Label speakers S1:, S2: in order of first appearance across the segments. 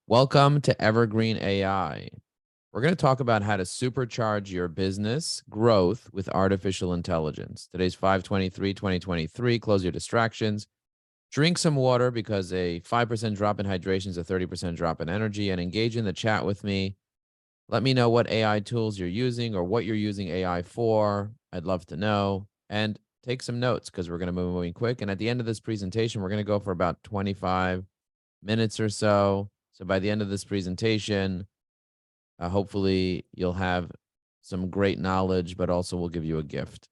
S1: Welcome to Evergreen AI. We're going to talk about how to supercharge your business growth with artificial intelligence. Today's 5/23/2023. Close your distractions. Drink some water because a 5% drop in hydration is a 30% drop in energy, and engage in the chat with me. Let me know what AI tools you're using or what you're using AI for. I'd love to know. And take some notes because we're going to move moving quick. And at the end of this presentation, we're going to go for about 25 minutes or so. So by the end of this presentation, hopefully you'll have some great knowledge, but also we'll give you a gift.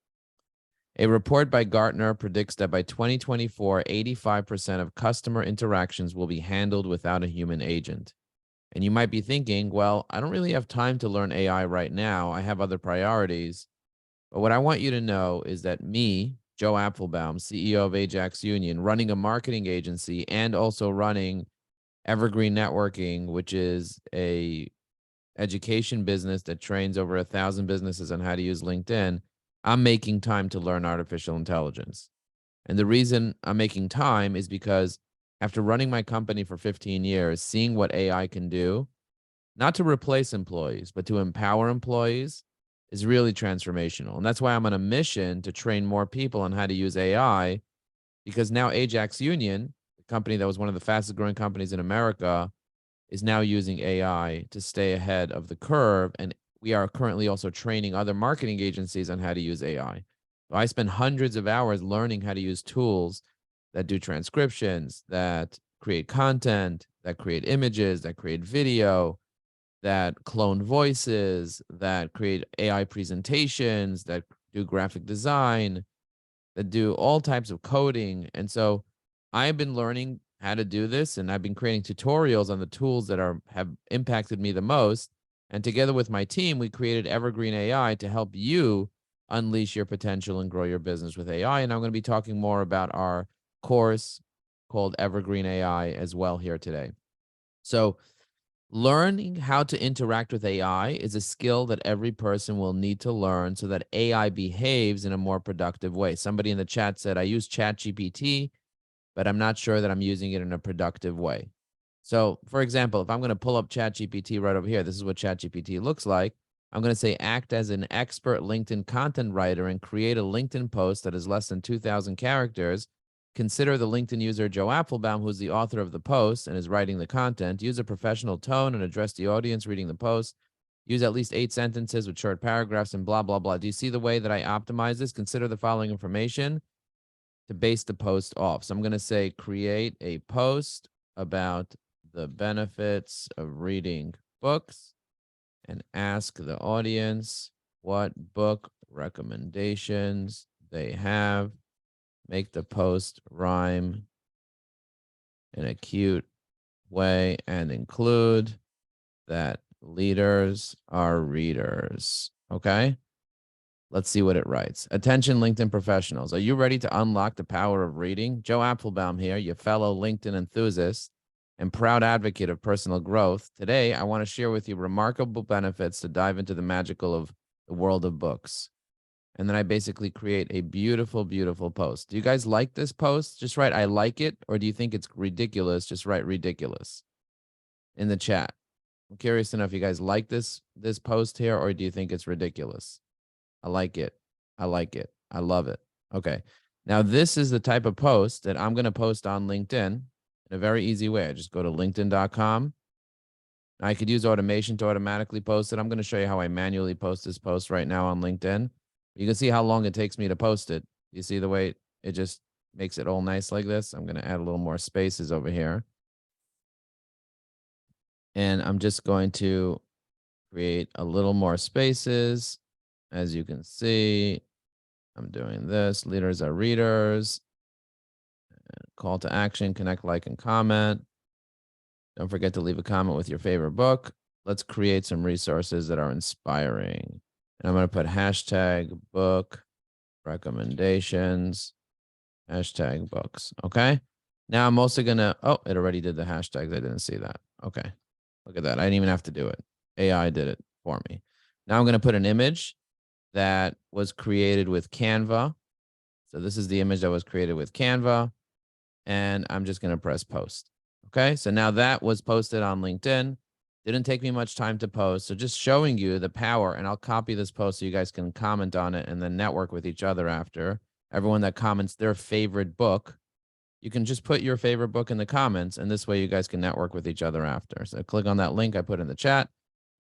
S1: A report by Gartner predicts that by 2024, 85% of customer interactions will be handled without a human agent. And you might be thinking, well, I don't really have time to learn AI right now. I have other priorities. But what I want you to know is that me, Joe Apfelbaum, CEO of Ajax Union, running a marketing agency and also running Evergreen Networking, which is a education business that trains over 1,000 businesses on how to use LinkedIn, I'm making time to learn artificial intelligence. And the reason I'm making time is because after running my company for 15 years, seeing what AI can do, not to replace employees, but to empower employees, is really transformational. And that's why I'm on a mission to train more people on how to use AI, because now Ajax Union, the company that was one of the fastest growing companies in America, is now using AI to stay ahead of the curve. And we are currently also training other marketing agencies on how to use AI. So I spend hundreds of hours learning how to use tools that do transcriptions, that create content, that create images, that create video, that clone voices, that create AI presentations, that do graphic design, that do all types of coding. And so I've been learning how to do this, and I've been creating tutorials on the tools that have impacted me the most. And together with my team, we created Evergreen AI to help you unleash your potential and grow your business with AI. And I'm going to be talking more about our course called Evergreen AI as well here today. So learning how to interact with AI is a skill that every person will need to learn so that AI behaves in a more productive way. Somebody in the chat said, I use ChatGPT, but I'm not sure that I'm using it in a productive way. So, for example, if I'm going to pull up ChatGPT right over here, this is what ChatGPT looks like. I'm going to say, act as an expert LinkedIn content writer and create a LinkedIn post that is less than 2,000 characters. Consider the LinkedIn user Joe Apfelbaum, who's the author of the post and is writing the content. Use a professional tone and address the audience reading the post. Use at least 8 sentences with short paragraphs and blah, blah, blah. Do you see the way that I optimize this? Consider the following information to base the post off. So I'm going to say, create a post about the benefits of reading books and ask the audience what book recommendations they have. Make the post rhyme in a cute way and include that leaders are readers. Okay. Let's see what it writes. Attention, LinkedIn professionals. Are you ready to unlock the power of reading? Joe Apfelbaum here, your fellow LinkedIn enthusiast and proud advocate of personal growth. Today, I want to share with you remarkable benefits to dive into the magical of the world of books. And then I basically create a beautiful, beautiful post. Do you guys like this post? Just write, I like it. Or do you think it's ridiculous? Just write ridiculous in the chat. I'm curious to know if you guys like this post here, or do you think it's ridiculous? I like it. I like it. I love it. Okay. Now, this is the type of post that I'm going to post on LinkedIn in a very easy way. I just go to linkedin.com. I could use automation to automatically post it. I'm going to show you how I manually post this post right now on LinkedIn. You can see how long it takes me to post it. You see the way it just makes it all nice like this? I'm going to add a little more spaces over here. And I'm just going to create a little more spaces. As you can see, I'm doing this. Leaders are readers. Call to action, connect, like, and comment. Don't forget to leave a comment with your favorite book. Let's create some resources that are inspiring. And I'm going to put hashtag book recommendations, hashtag books. Okay. Now I'm also going to, oh, it already did the hashtags. I didn't see that. Okay. Look at that. I didn't even have to do it. AI did it for me. Now I'm going to put an image that was created with Canva. So this is the image that was created with Canva. And I'm just going to press post. Okay, so now that was posted on LinkedIn. Didn't take me much time to post. So just showing you the power, and I'll copy this post so you guys can comment on it and then network with each other after. Everyone that comments their favorite book, you can just put your favorite book in the comments, and this way you guys can network with each other after. So click on that link I put in the chat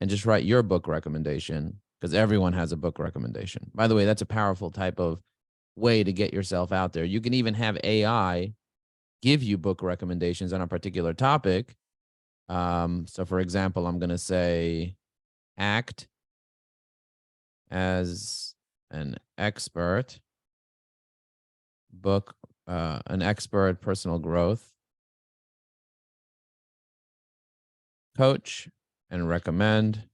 S1: and just write your book recommendation, because everyone has a book recommendation. By the way, that's a powerful type of way to get yourself out there. You can even have AI give you book recommendations on a particular topic. So for example, I'm going to say act as an expert book, an expert personal growth coach, and recommend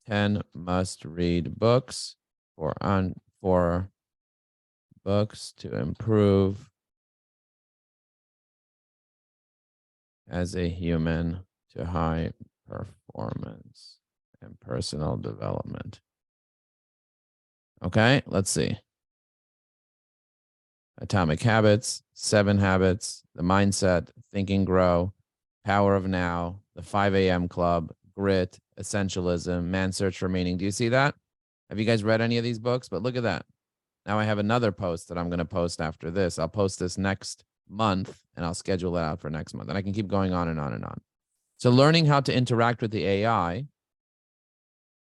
S1: 10 must read books for books to improve as a human to high performance and personal development. Okay, let's see. Atomic Habits, 7 Habits, The Mindset, Think and Grow, Power of Now, The 5 a.m. Club, Grit, Essentialism, Man's Search for Meaning. Do you see that? Have you guys read any of these books? But look at that. Now I have another post that I'm going to post after this. I'll post this next month, and I'll schedule it out for next month. And I can keep going on and on and on. So learning how to interact with the AI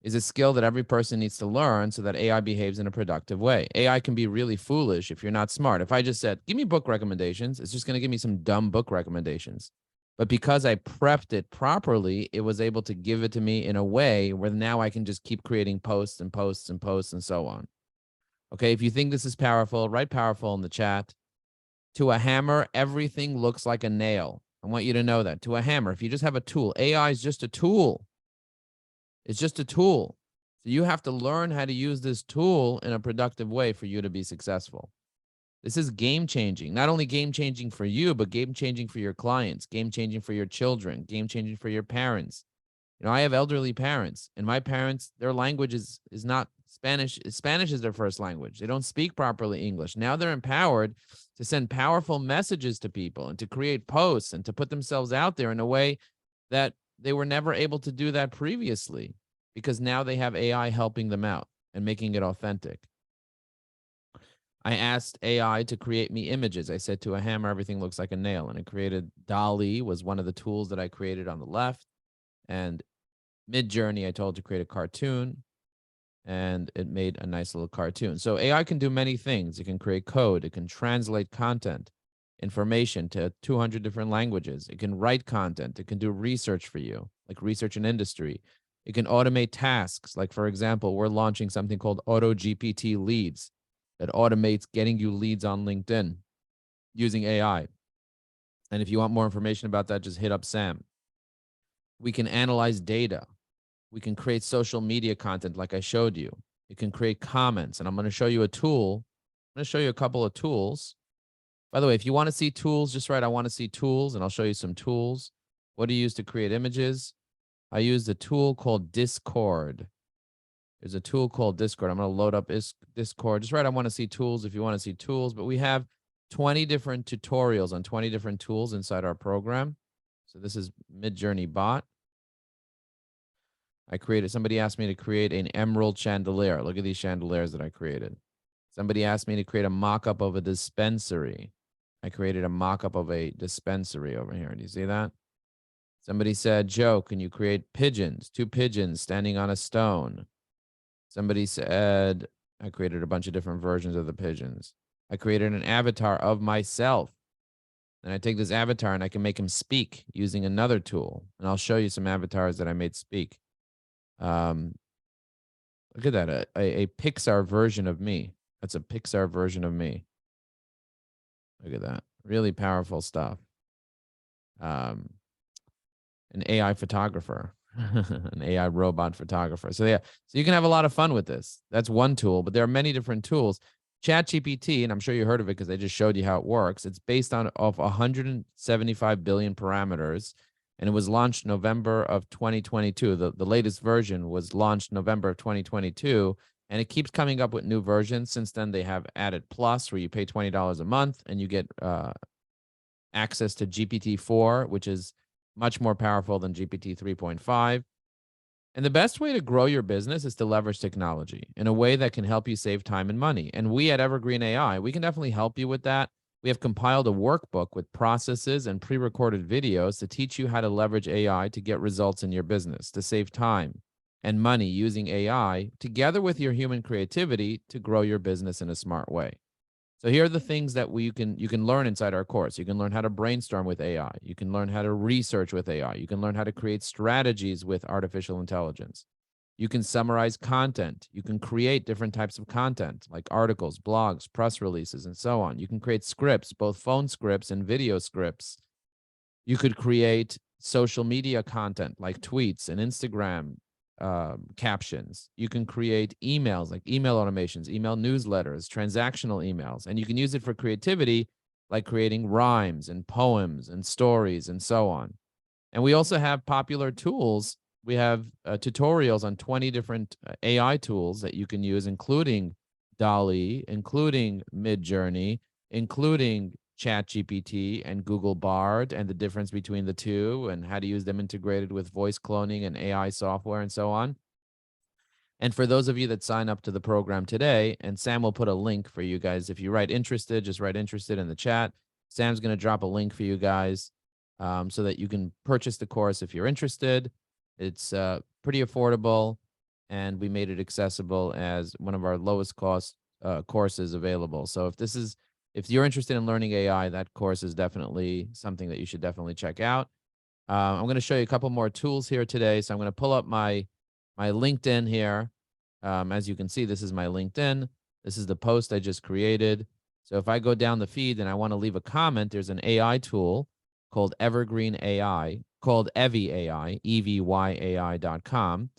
S1: is a skill that every person needs to learn so that AI behaves in a productive way. AI can be really foolish if you're not smart. If I just said, give me book recommendations, it's just going to give me some dumb book recommendations. But because I prepped it properly, it was able to give it to me in a way where now I can just keep creating posts and posts and posts and so on. Okay, if you think this is powerful, write powerful in the chat. To a hammer, everything looks like a nail. I want you to know that. To a hammer, if you just have a tool, AI is just a tool. It's just a tool. So you have to learn how to use this tool in a productive way for you to be successful. This is game changing, not only game changing for you, but game changing for your clients, game changing for your children, game changing for your parents. You know, I have elderly parents, and my parents, their language is not Spanish. Spanish is their first language. They don't speak properly English. Now they're empowered to send powerful messages to people and to create posts and to put themselves out there in a way that they were never able to do that previously, because now they have AI helping them out and making it authentic. I asked AI to create me images. I said, to a hammer, everything looks like a nail. And it created DALL-E was one of the tools that I created on the left. And Mid-Journey, I told to create a cartoon, and it made a nice little cartoon. So AI can do many things. It can create code. It can translate content, information to 200 different languages. It can write content. It can do research for you, like research in industry. It can automate tasks. Like, for example, we're launching something called Auto GPT Leads that automates getting you leads on LinkedIn using AI. And if you want more information about that, just hit up Sam. We can analyze data. We can create social media content like I showed you. It can create comments. And I'm going to show you a tool. I'm going to show you a couple of tools. By the way, if you want to see tools, just write, I want to see tools, and I'll show you some tools. What do you use to create images? I use a tool called Discord. There's a tool called Discord. I'm going to load up Discord. Just write, I want to see tools if you want to see tools. But we have 20 different tutorials on 20 different tools inside our program. So this is Mid-Journey Bot. Somebody asked me to create an emerald chandelier. Look at these chandeliers that I created. Somebody asked me to create a mock-up of a dispensary. I created a mock-up of a dispensary over here. Do you see that? Somebody said, Joe, can you create pigeons? 2 pigeons standing on a stone. Somebody said, I created a bunch of different versions of the pigeons. I created an avatar of myself. And I take this avatar and I can make him speak using another tool. And I'll show you some avatars that I made speak. Look at that, a Pixar version of me. That's a Pixar version of me. Look at that. Really powerful stuff. An AI photographer, an AI robot photographer. So yeah, so you can have a lot of fun with this. That's one tool, but there are many different tools. ChatGPT, and I'm sure you heard of it because I just showed you how it works. It's based on 175 billion parameters, and it was launched November of 2022. The latest version was launched November of 2022, and it keeps coming up with new versions. Since then, they have added Plus, where you pay $20 a month, and you get access to GPT-4, which is much more powerful than GPT 3.5. And the best way to grow your business is to leverage technology in a way that can help you save time and money. And we at Evyrgreen AI, we can definitely help you with that. We have compiled a workbook with processes and pre-recorded videos to teach you how to leverage AI to get results in your business, to save time and money using AI together with your human creativity to grow your business in a smart way. So here are the things that you can learn inside our course. You can learn how to brainstorm with AI. You can learn how to research with AI. You can learn how to create strategies with artificial intelligence. You can summarize content. You can create different types of content like articles, blogs, press releases, and so on. You can create scripts, both phone scripts and video scripts. You could create social media content like tweets and Instagram captions. You can create emails like email automations, email newsletters, transactional emails, and you can use it for creativity like creating rhymes and poems and stories and so on. And we also have popular tools. We have tutorials on 20 different AI tools that you can use, including DALL-E, including Midjourney, including ChatGPT and Google Bard, and the difference between the two and how to use them integrated with voice cloning and AI software and so on. And for those of you that sign up to the program today, and Sam will put a link for you guys. If you write interested, just write interested in the chat. Sam's going to drop a link for you guys so that you can purchase the course if you're interested. It's pretty affordable, and we made it accessible as one of our lowest cost courses available. So if you're interested in learning AI, that course is definitely something that you should definitely check out. I'm going to show you a couple more tools here today. So I'm going to pull up my LinkedIn here. As you can see, this is my LinkedIn. This is the post I just created. So if I go down the feed and I want to leave a comment, there's an AI tool called Evyrgreen AI, called Evy AI, EVYAI.com.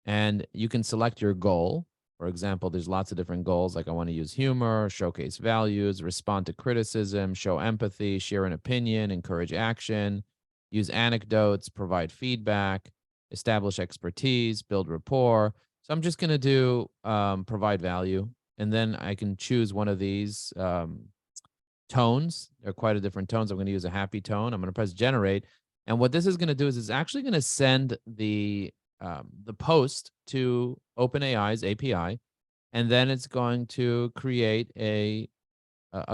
S1: And you can select your goal. For example, there's lots of different goals, like I want to use humor, showcase values, respond to criticism, show empathy, share an opinion, encourage action, use anecdotes, provide feedback, establish expertise, build rapport. So I'm just going to do provide value. And then I can choose one of these tones. There are quite a different tones. I'm going to use a happy tone. I'm going to press generate. And what this is going to do is it's actually going to send the post to OpenAI's API, and then it's going to create a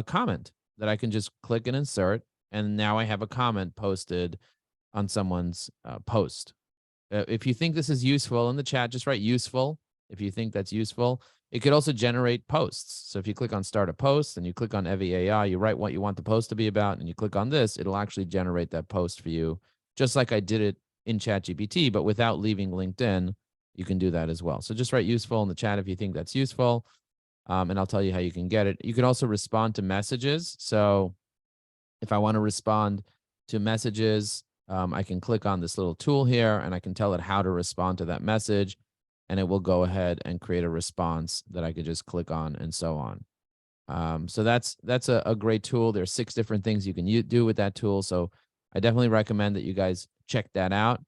S1: comment that I can just click and insert, and now I have a comment posted on someone's post. If you think this is useful in the chat, just write useful. If you think that's useful, it could also generate posts. So if you click on start a post and you click on Evy AI, you write what you want the post to be about, and you click on this, it'll actually generate that post for you, just like I did it in ChatGPT, but without leaving LinkedIn. You can do that as well. So just write useful in the chat if you think that's useful, and I'll tell you how you can get it. You can also respond to messages. So if I want to respond to messages, I can click on this little tool here and I can tell it how to respond to that message, and it will go ahead and create a response that I could just click on and so on. So that's a great tool. There's 6 different things you can do with that tool. So I definitely recommend that you guys check that out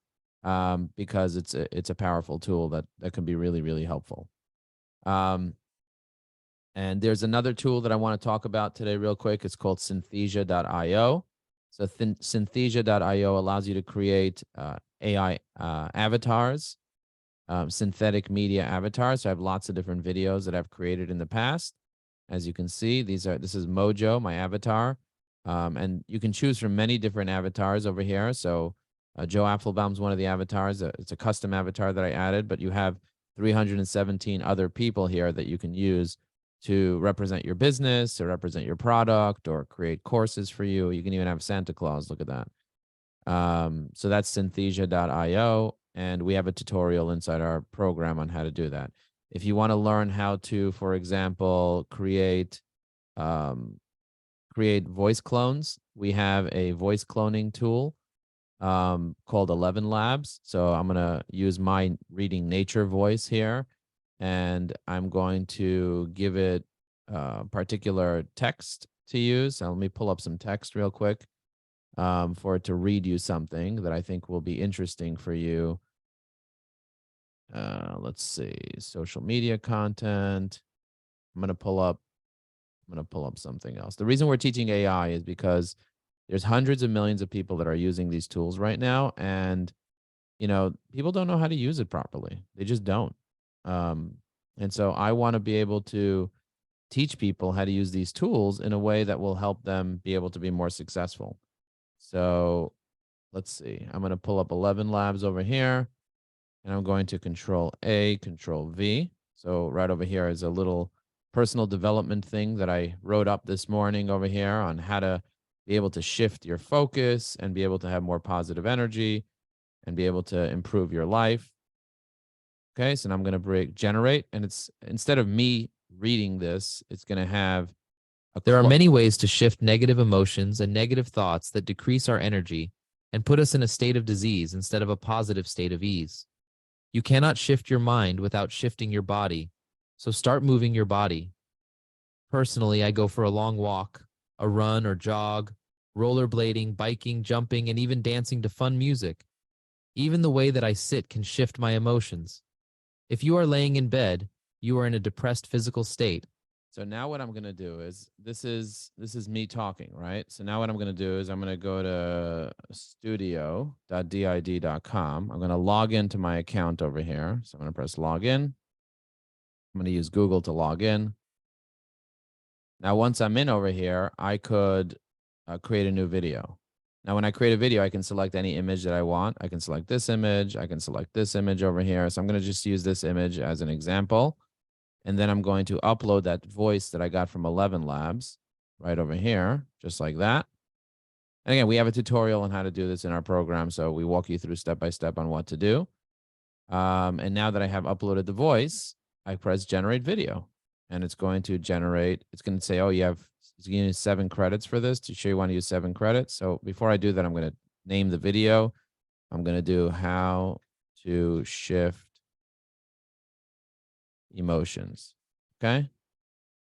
S1: because it's a powerful tool that can be really, really helpful. And there's another tool that I want to talk about today real quick. It's called Synthesia.io. So Synthesia.io allows you to create AI avatars, synthetic media avatars. So I have lots of different videos that I've created in the past. As you can see, this is Mojo, my avatar. And you can choose from many different avatars over here. So Joe Apfelbaum's one of the avatars. It's a custom avatar that I added, but you have 317 other people here that you can use to represent your business, to represent your product, or create courses for you. You can even have Santa Claus. Look at that. So that's Synthesia.io, and we have a tutorial inside our program on how to do that. If you want to learn how to, for example, create voice clones, we have a voice cloning tool called 11 Labs. So I'm going to use my reading nature voice here, and I'm going to give it particular text to use. So let me pull up some text real quick for it to read you something that I think will be interesting for you. Let's see, social media content. I'm going to pull up something else. The reason we're teaching AI is because There's hundreds of millions of people that are using these tools right now, and people don't know how to use it properly. They just don't. And so I want to be able to teach people how to use these tools in a way that will help them be able to be more successful. So let's see. I'm going to pull up 11 Labs over here, and I'm going to Control A, Control V. So right over here is a little personal development thing that I wrote up this morning over here on how to be able to shift your focus and be able to have more positive energy and be able to improve your life. Okay, so now I'm going to generate, and it's instead of me reading this, it's going to have
S2: There are many ways to shift negative emotions and negative thoughts that decrease our energy and put us in a state of disease instead of a positive state of ease. You cannot shift your mind without shifting your body, so start moving your body. Personally, I go for a long walk, a run or jog, rollerblading, biking, jumping, and even dancing to fun music. Even the way that I sit can shift my emotions. If you are laying in bed, you are in a depressed physical state.
S1: So now what I'm going to do is this is me talking, right? So now what I'm going to do is I'm going to go to studio.did.com. I'm going to log into my account over here. So I'm going to press login. I'm going to use Google to log in. Now, once I'm in over here, I could create a new video. Now, when I create a video, I can select any image that I want. I can select this image. I can select this image over here. So I'm going to just use this image as an example. And then I'm going to upload that voice that I got from 11 Labs right over here, just like that. And again, we have a tutorial on how to do this in our program. So we walk you through step by step on what to do. And now that I have uploaded the voice, I press generate video. And it's going to generate, it's going to say, oh, it's going to use 7 credits for this. To show you want to use 7 credits. So before I do that, I'm going to name the video. I'm going to do how to shift emotions. Okay.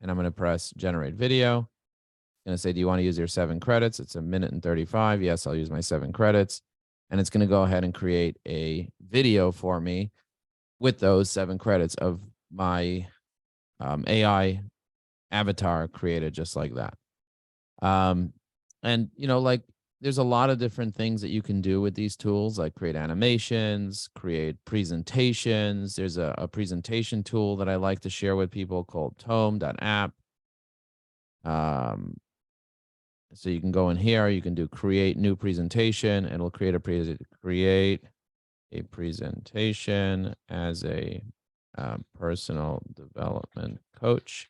S1: And I'm going to press generate video. It's going to say, do you want to use your 7 credits? It's 1 minute and 35. Yes, I'll use my 7 credits. And it's going to go ahead and create a video for me with those 7 credits of my AI avatar created just like that. And, like there's a lot of different things that you can do with these tools, like create animations, create presentations. There's a presentation tool that I like to share with people called tome.app. So you can go in here, you can do create new presentation, and it'll create a presentation as a personal development coach,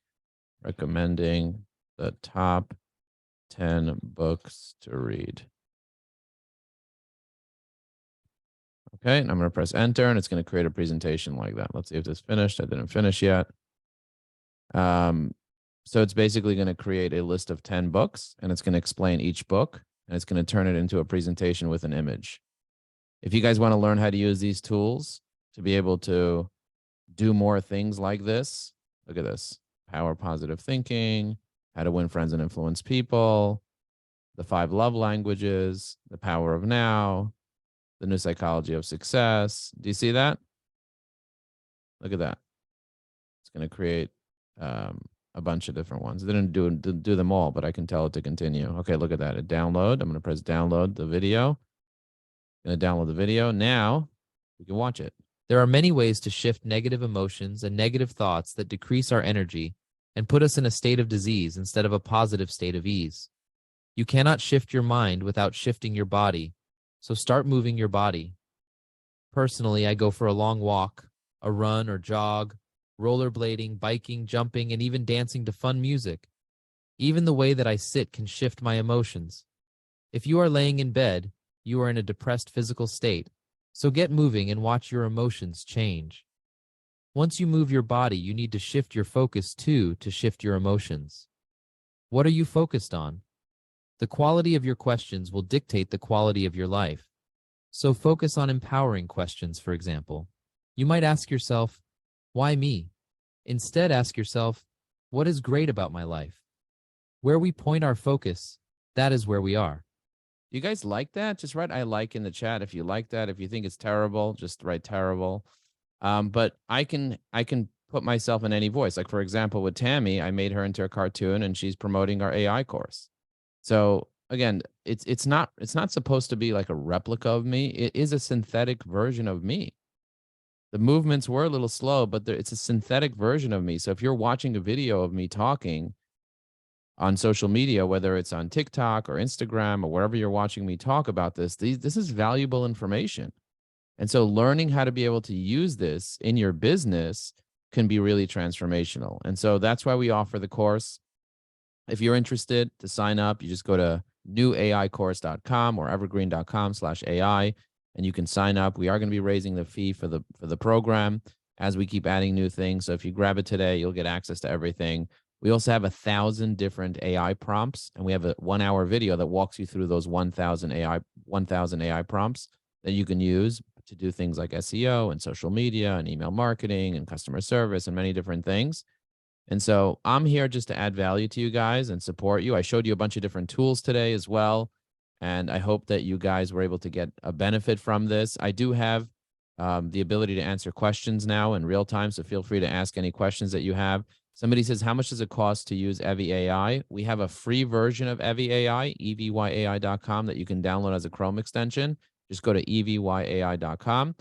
S1: recommending the top 10 books to read. Okay, and I'm going to press enter, and it's going to create a presentation like that. Let's see if this finished. I didn't finish yet. So it's basically going to create a list of 10 books, and it's going to explain each book, and it's going to turn it into a presentation with an image. If you guys want to learn how to use these tools to be able to do more things like this, look at this: power positive thinking, how to win friends and influence people, the 5 love languages, the power of now, the new psychology of success. Do you see that? Look at that. It's going to create a bunch of different ones. They didn't do them all, but I can tell it to continue. Okay, look at that. It download. I'm going to press download the video. I'm going to download the video. Now we can watch it.
S2: There are many ways to shift negative emotions and negative thoughts that decrease our energy and put us in a state of disease instead of a positive state of ease. You cannot shift your mind without shifting your body, so start moving your body. Personally, I go for a long walk, a run or jog, rollerblading, biking, jumping, and even dancing to fun music. Even the way that I sit can shift my emotions. If you are laying in bed, you are in a depressed physical state, so get moving and watch your emotions change. Once you move your body, you need to shift your focus to shift your emotions. What are you focused on? The quality of your questions will dictate the quality of your life. So focus on empowering questions, for example. You might ask yourself, why me? Instead, ask yourself, what is great about my life? Where we point our focus, that is where we are.
S1: Do you guys like that? Just write I like in the chat if you like that. If you think it's terrible, just write terrible. But I can put myself in any voice. Like, for example, with Tammy, I made her into a cartoon and she's promoting our AI course. So again, it's not supposed to be like a replica of me. It is a synthetic version of me. The movements were a little slow, but it's a synthetic version of me. So if you're watching a video of me talking on social media, whether it's on TikTok or Instagram or wherever you're watching me talk about this is valuable information. And so learning how to be able to use this in your business can be really transformational. And so that's why we offer the course. If you're interested to sign up, you just go to newaicourse.com or evergreen.com/AI, and you can sign up. We are going to be raising the fee for the program as we keep adding new things. So if you grab it today, you'll get access to everything. We also have 1,000 different AI prompts, and we have a 1-hour video that walks you through those 1,000 AI prompts that you can use to do things like SEO and social media and email marketing and customer service and many different things. And so I'm here just to add value to you guys and support you. I showed you a bunch of different tools today as well. And I hope that you guys were able to get a benefit from this. I do have the ability to answer questions now in real time. So feel free to ask any questions that you have. Somebody says, how much does it cost to use Evy AI? We have a free version of Evy AI, evyrgreen.com, that you can download as a Chrome extension. Just go to evyrgreen.com.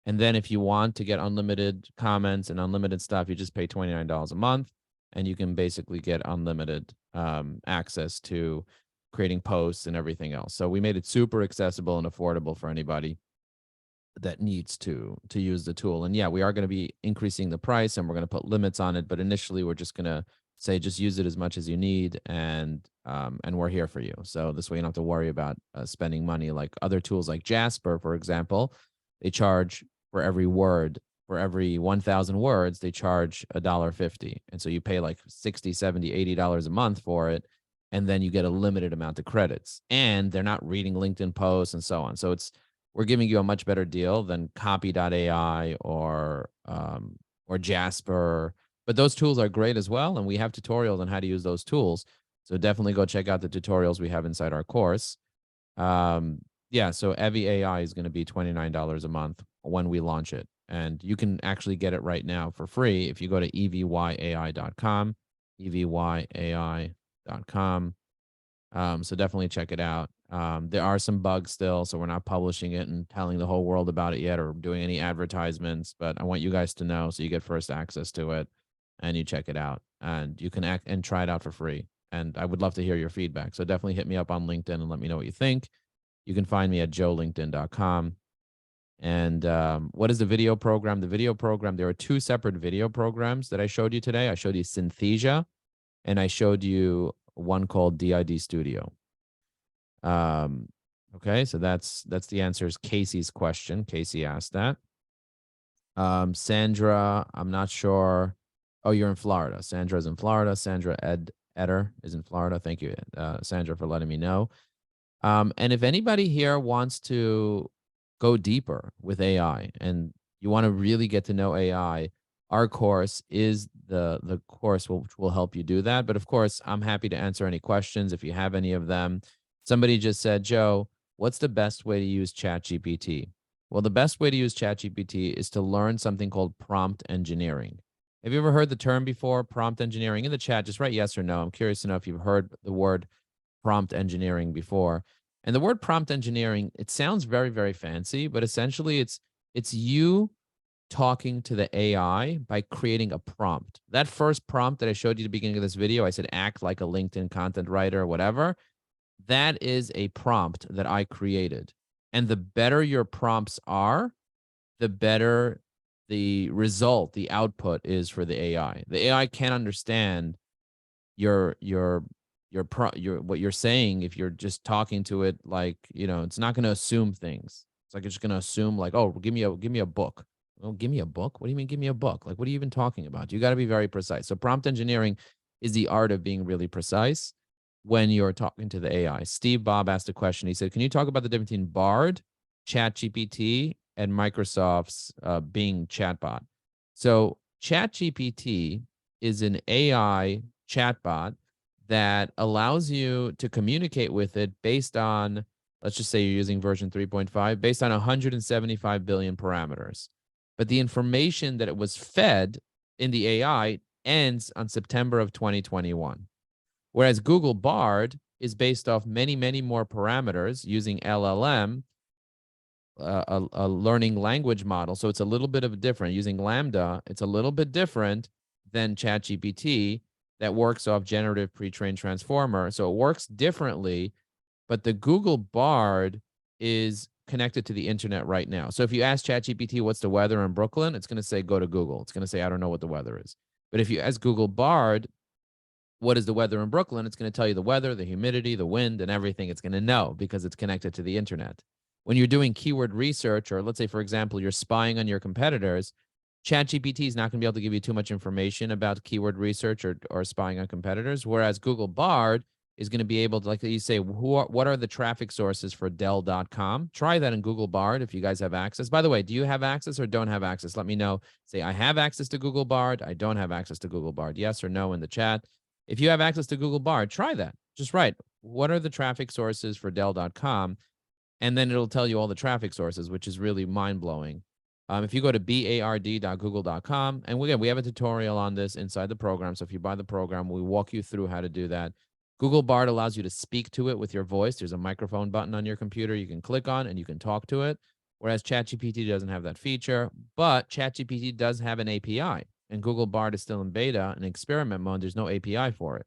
S1: And then if you want to get unlimited comments and unlimited stuff, you just pay $29 a month. And you can basically get unlimited access to creating posts and everything else. So we made it super accessible and affordable for anybody that needs to use the tool. And yeah, we are going to be increasing the price and we're going to put limits on it. But initially, we're just going to say just use it as much as you need, and we're here for you. So this way, you don't have to worry about spending money like other tools like Jasper, for example. They charge for every word. For every 1,000 words, they charge $1.50. And so you pay like $60, $70, $80 a month for it. And then you get a limited amount of credits. And they're not reading LinkedIn posts and so on. So we're giving you a much better deal than Copy.ai or Jasper. But those tools are great as well. And we have tutorials on how to use those tools. So definitely go check out the tutorials we have inside our course. Yeah, so Evy AI is going to be $29 a month when we launch it. And you can actually get it right now for free if you go to evyrgreen.com, evyrgreen.com. So definitely check it out. There are some bugs still, so we're not publishing it and telling the whole world about it yet or doing any advertisements, but I want you guys to know so you get first access to it and you check it out and you can act and try it out for free. And I would love to hear your feedback. So definitely hit me up on LinkedIn and let me know what you think. You can find me at joelinkedin.com. And what is the video program? The video program, there are 2 separate video programs that I showed you today. I showed you Synthesia, and I showed you one called DID Studio. Okay, so that's the answer is Casey's question. Casey asked that. Sandra, I'm not sure. Oh, you're in Florida. Sandra's in Florida. Sandra Eder is in Florida. Thank you, Sandra, for letting me know. And if anybody here wants to go deeper with AI and you want to really get to know AI, our course is the course which will help you do that. But of course, I'm happy to answer any questions if you have any of them. Somebody just said, Joe, what's the best way to use ChatGPT? Well, the best way to use ChatGPT is to learn something called prompt engineering. Have you ever heard the term before, prompt engineering? In the chat, just write yes or no. I'm curious to know if you've heard the word prompt engineering before. And the word prompt engineering, it sounds very, very fancy, but essentially it's you talking to the AI by creating a prompt. That first prompt that I showed you at the beginning of this video, I said, act like a LinkedIn content writer or whatever. That is a prompt that I created. And the better your prompts are, the better the result, the output is for the AI. The AI can't understand what you're saying if you're just talking to it like, it's not going to assume things. It's like it's just going to assume like, oh, give me a book. Oh, give me a book? What do you mean give me a book? Like, what are you even talking about? You got to be very precise. So prompt engineering is the art of being really precise when you're talking to the AI. Steve Bob asked a question. He said, can you talk about the difference between Bard, ChatGPT, and Microsoft's Bing chatbot? So ChatGPT is an AI chatbot that allows you to communicate with it based on, let's just say you're using version 3.5, based on 175 billion parameters. But the information that it was fed in the AI ends on September of 2021. Whereas Google Bard is based off many, many more parameters using LLM, a learning language model. So it's a little bit of different. Using Lambda, it's a little bit different than ChatGPT that works off generative pre-trained transformer. So it works differently, but the Google Bard is connected to the internet right now. So if you ask ChatGPT what's the weather in Brooklyn, it's going to say go to Google. It's going to say I don't know what the weather is. But if you ask Google Bard what is the weather in Brooklyn, it's going to tell you the weather, the humidity, the wind, and everything. It's going to know because it's connected to the internet. When you're doing keyword research, or let's say, for example, you're spying on your competitors, ChatGPT is not going to be able to give you too much information about keyword research or spying on competitors, whereas Google Bard is going to be able to, like you say, what are the traffic sources for Dell.com? Try that in Google Bard if you guys have access. By the way, do you have access or don't have access? Let me know. Say, I have access to Google Bard. I don't have access to Google Bard. Yes or no in the chat. If you have access to Google Bard, try that. Just write, what are the traffic sources for Dell.com? And then it'll tell you all the traffic sources, which is really mind-blowing. If you go to bard.google.com, and again, we have a tutorial on this inside the program. So if you buy the program, we walk you through how to do that. Google Bard allows you to speak to it with your voice. There's a microphone button on your computer you can click on and you can talk to it, whereas ChatGPT doesn't have that feature. But ChatGPT does have an API, and Google Bard is still in beta and experiment mode. There's no API for it.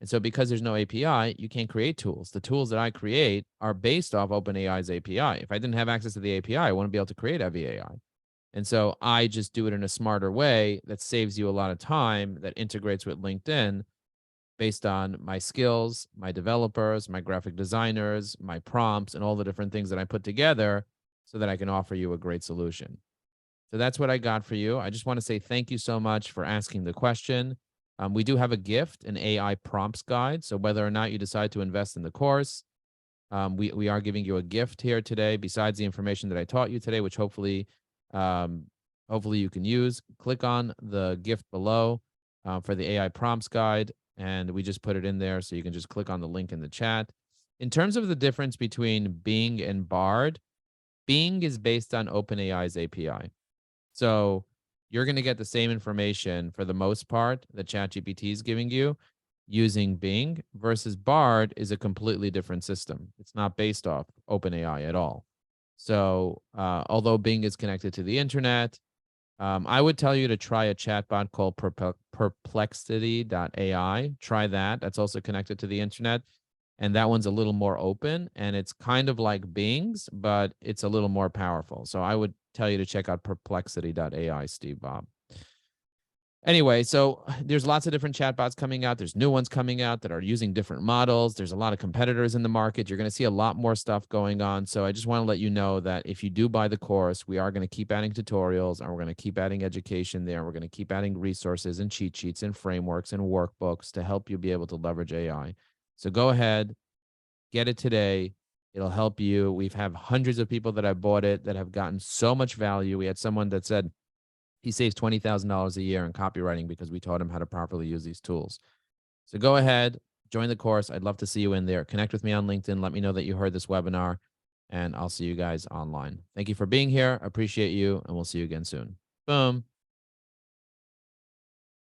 S1: And so because there's no API, you can't create tools. The tools that I create are based off OpenAI's API. If I didn't have access to the API, I wouldn't be able to create Evy AI. And so I just do it in a smarter way that saves you a lot of time, that integrates with LinkedIn based on my skills, my developers, my graphic designers, my prompts, and all the different things that I put together so that I can offer you a great solution. So that's what I got for you. I just want to say thank you so much for asking the question. We do have a gift, an AI prompts guide. So whether or not you decide to invest in the course, we are giving you a gift here today, besides the information that I taught you today, which hopefully you can use. Click on the gift below for the AI prompts guide, and we just put it in there, so you can just click on the link in the chat. In terms of the difference between Bing and Bard, Bing is based on OpenAI's API. So you're going to get the same information for the most part that ChatGPT is giving you using Bing, versus Bard is a completely different system. It's not based off OpenAI at all. So although Bing is connected to the internet, I would tell you to try a chatbot called Perplexity.ai. Try that. That's also connected to the internet. And that one's a little more open, and it's kind of like Bing's, but it's a little more powerful. So I would tell you to check out Perplexity.ai, Steve Bob. Anyway, so there's lots of different chatbots coming out. There's new ones coming out that are using different models. There's a lot of competitors in the market. You're going to see a lot more stuff going on. So I just want to let you know that if you do buy the course, we are going to keep adding tutorials, and we're going to keep adding education there. We're going to keep adding resources and cheat sheets and frameworks and workbooks to help you be able to leverage AI. So go ahead, get it today. It'll help you. We've had hundreds of people that have bought it that have gotten so much value. We had someone that said he saves $20,000 a year in copywriting because we taught him how to properly use these tools. So go ahead, join the course. I'd love to see you in there. Connect with me on LinkedIn. Let me know that you heard this webinar, and I'll see you guys online. Thank you for being here. I appreciate you, and we'll see you again soon. Boom.